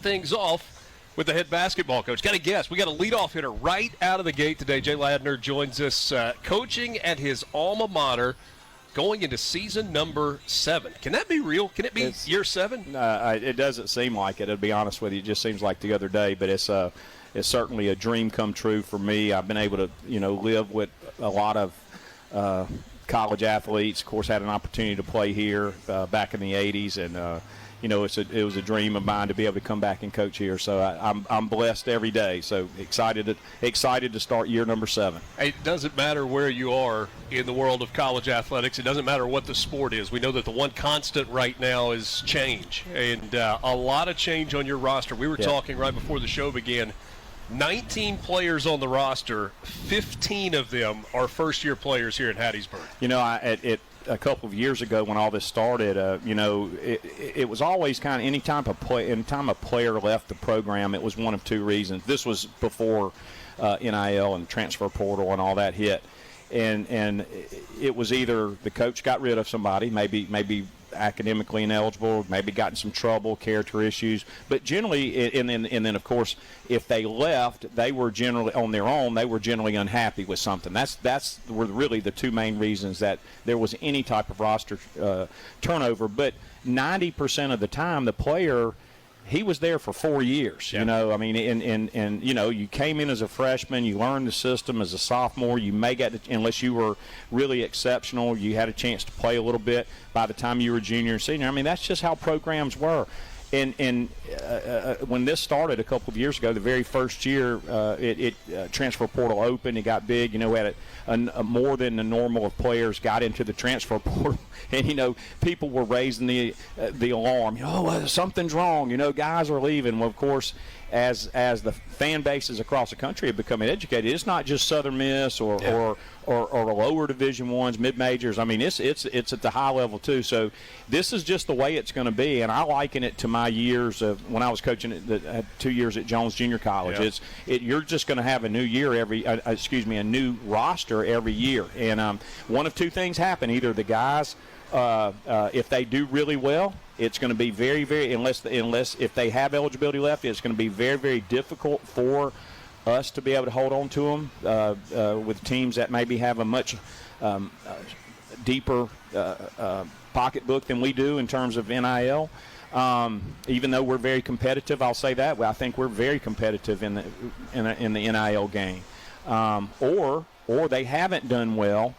things off with the head basketball coach. Got to guess. We got a leadoff hitter right out of the gate today. Jay Ladner joins us coaching at his alma mater going into season number 7. Can that be real? Can it be year 7? It doesn't seem like it, to be honest with you. It just seems like the other day, but it's certainly a dream come true for me. I've been able to, live with a lot of college athletes. Of course, had an opportunity to play here back in the 80s, and it was a dream of mine to be able to come back and coach here. So I'm blessed every day. So excited to start year number 7. It doesn't matter where you are in the world of college athletics. It doesn't matter what the sport is. We know that the one constant right now is change, and a lot of change on your roster. We were talking right before the show began. 19 players on the roster, 15 of them are first-year players here at Hattiesburg. A couple of years ago when all this started, it was always kind of anytime a player left the program, it was one of two reasons. This was before NIL and transfer portal and all that hit. And it was either the coach got rid of somebody, maybe academically ineligible, maybe got in some trouble, character issues. But generally, and then of course, if they left, they were generally on their own. They were generally unhappy with something. That's were really the two main reasons that there was any type of roster turnover. But 90% of the time, the player, he was there for 4 years, and you came in as a freshman, you learned the system as a sophomore, you may get, unless you were really exceptional, you had a chance to play a little bit by the time you were junior and senior. I mean, that's just how programs were. And when this started a couple of years ago, the very first year, transfer portal opened. It got big. We had more than the normal of players got into the transfer portal, and people were raising the alarm. Something's wrong. Guys are leaving. Well, of course, as the fan bases across the country have become educated, it's not just Southern Miss or lower Division Ones, mid majors. I mean, it's at the high level too. So this is just the way it's going to be, and I liken it to my years of when I was coaching at 2 years at Jones Junior College. Yeah. You're just going to have a new year a new roster every year, and one of two things happen: either the guys, if they do really well, it's going to be very, very unless if they have eligibility left, it's going to be very, very difficult for us to be able to hold on to them with teams that maybe have a much deeper pocketbook than we do in terms of NIL. Even though we're very competitive, I'll say that. I think we're very competitive in the NIL game. Or they haven't done well,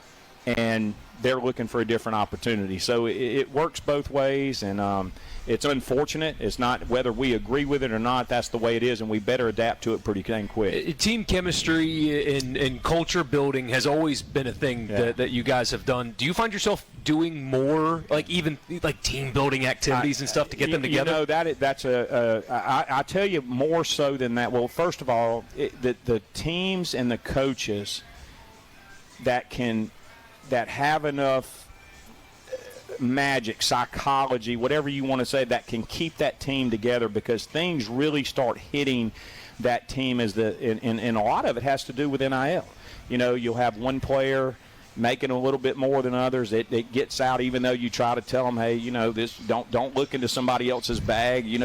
and they're looking for a different opportunity. So it works both ways, and it's unfortunate. It's not whether we agree with it or not. That's the way it is, and we better adapt to it pretty dang quick. Team chemistry and culture building has always been a thing that you guys have done. Do you find yourself doing more, even team building activities and stuff to get them together? I tell you more so than that. Well, first of all, the teams and the coaches that have enough magic, psychology, whatever you want to say, that can keep that team together, because things really start hitting that team and a lot of it has to do with NIL. You'll have one player making a little bit more than others. It gets out, even though you try to tell them, hey, this don't look into somebody else's bag. You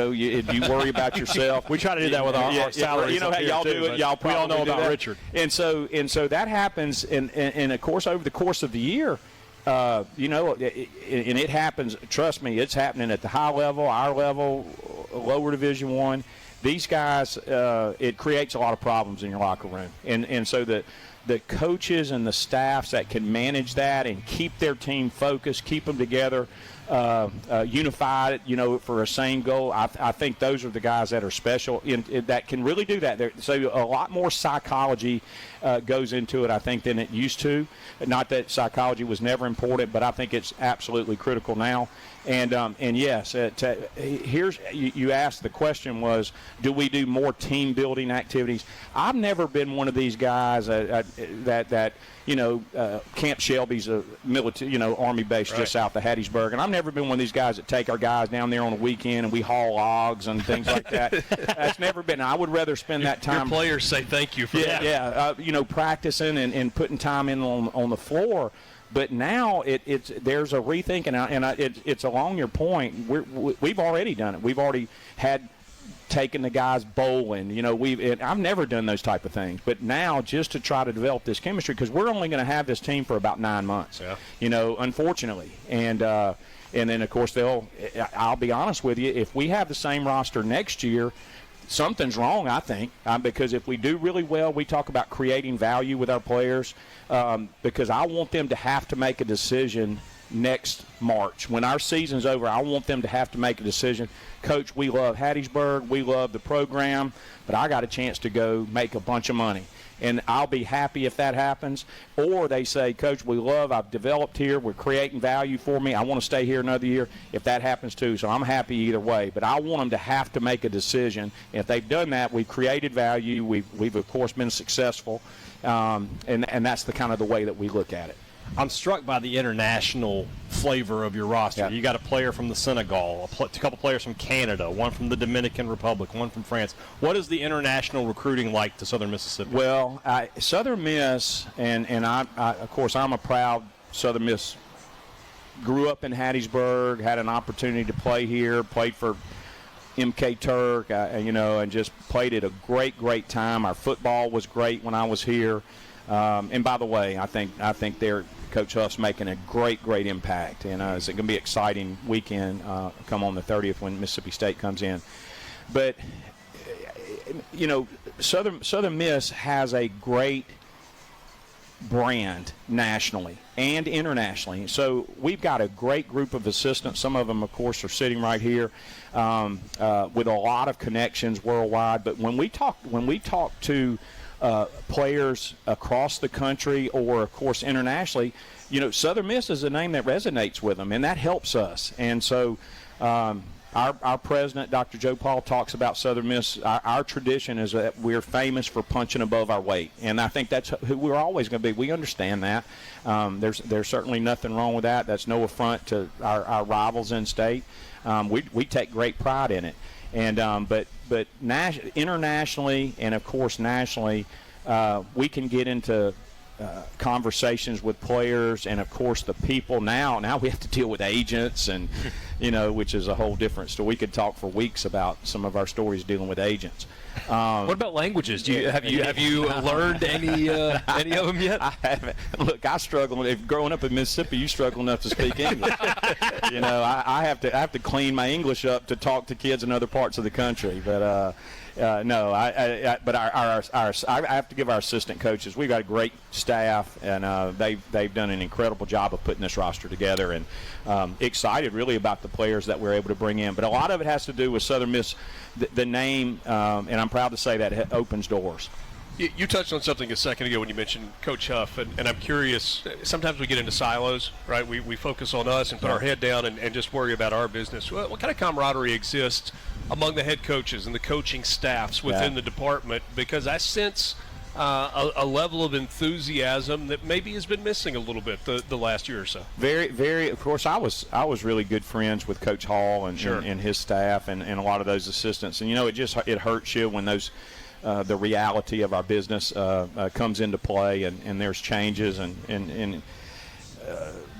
worry about yourself. We try to do that with our salaries. How y'all do it. Y'all we all know about that. Richard. And so that happens, and of course over the course of the year, and it happens. Trust me, it's happening at the high level, our level, lower Division I. These guys, it creates a lot of problems in your locker room, and so the coaches and the staffs that can manage that and keep their team focused, keep them together, unified, for a same goal. I think those are the guys that are special that can really do that. So a lot more psychology goes into it, I think, than it used to. Not that psychology was never important, but I think it's absolutely critical now. And yes, you asked, the question was, do we do more team building activities? I've never been one of these guys that Camp Shelby's a military, Army base just south of Hattiesburg, and I've never been one of these guys that take our guys down there on the weekend and we haul logs and things like that. That's never been. I would rather spend that time. Your players say thank you for that. Yeah, practicing and putting time in on the floor. But now there's a rethinking, and it's along your point. We've already done it. We've already had taking the guys bowling. I've never done those type of things, but now just to try to develop this chemistry, because we're only going to have this team for about 9 months. Yeah. Unfortunately, and then of course I'll be honest with you, if we have the same roster next year, something's wrong, I think, because if we do really well, we talk about creating value with our players, because I want them to have to make a decision next March. When our season's over, I want them to have to make a decision. Coach, we love Hattiesburg, we love the program, but I got a chance to go make a bunch of money. And I'll be happy if that happens. Or they say, Coach, I've developed here, we're creating value for me, I want to stay here another year, if that happens too. So I'm happy either way. But I want them to have to make a decision. If they've done that, we've created value, we've of course been successful, and that's the kind of the way that we look at it. I'm struck by the international flavor of your roster. Yeah. You got a player from the Senegal, a couple players from Canada, one from the Dominican Republic, one from France. What is the international recruiting like to Southern Mississippi? Well, Southern Miss, and I, of course, I'm a proud Southern Miss. Grew up in Hattiesburg, had an opportunity to play here, played for MK Turk, and just played at a great time. Our football was great when I was here. And by the way, I think Coach Huff's making a great impact, and it's going to be an exciting weekend come on the 30th when Mississippi State comes in. But Southern Miss has a great brand nationally and internationally. So we've got a great group of assistants. Some of them, of course, are sitting right here with a lot of connections worldwide. But when we talk to players across the country or, of course, internationally, Southern Miss is a name that resonates with them, and that helps us. And so our president, Dr. Joe Paul, talks about Southern Miss. Our tradition is that we're famous for punching above our weight, and I think that's who we're always going to be. We understand that. There's certainly nothing wrong with that. That's no affront to our rivals in state. We take great pride in it. And but internationally and of course nationally, we can get into conversations with players and of course the people. Now we have to deal with agents, and which is a whole different story. We could talk for weeks about some of our stories dealing with agents. What about languages? Have you learned any of them yet? I haven't. Look, I struggle. If growing up in Mississippi, you struggle enough to speak English. I have to clean my English up to talk to kids in other parts of the country. But no, but I have to give our assistant coaches. We've got a great staff, and they've done an incredible job of putting this roster together. And excited really about the players that we're able to bring in. But a lot of it has to do with Southern Miss. The name, and I'm proud to say that opens doors. You touched on something a second ago when you mentioned Coach Huff, and I'm curious, sometimes we get into silos, right? We focus on us and put our head down and just worry about our business. What kind of camaraderie exists among the head coaches and the coaching staffs within the department? Because I sense a level of enthusiasm that maybe has been missing a little bit the last year or so. Very, very. Of course, I was really good friends with Coach Hall and his staff and a lot of those assistants. And it hurts you when those the reality of our business comes into play and there's changes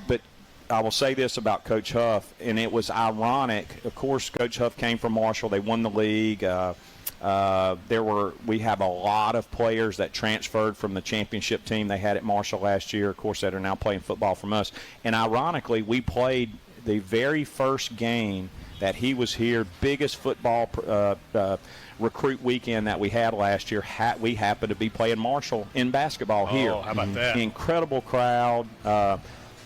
but I will say this about Coach Huff, and it was ironic. Of course, Coach Huff came from Marshall. They won the league. We have a lot of players that transferred from the championship team they had at Marshall last year, of course, that are now playing football from us. And ironically, we played the very first game that he was here, biggest football recruit weekend that we had last year. We happened to be playing Marshall in basketball here. Oh, how about that? Incredible crowd.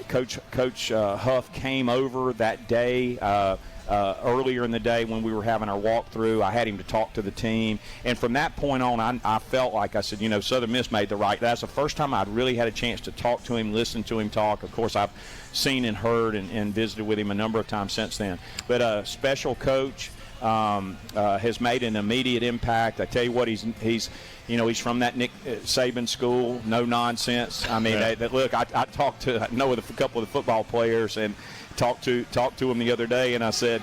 Coach Huff came over that day. Earlier in the day when we were having our walkthrough, I had him to talk to the team. And from that point on, I felt like I said, Southern Miss made the right. That's the first time I'd really had a chance to talk to him, listen to him talk. Of course, I've seen and heard and visited with him a number of times since then. But a special coach has made an immediate impact. I tell you what, he's from that Nick Saban school, no nonsense. I mean, look, I know with a couple of the football players and talked to him the other day, and I said,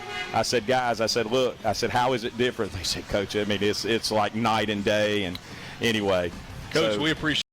guys, look, how is it different? They said, Coach, I mean, it's like night and day. And anyway, Coach, we appreciate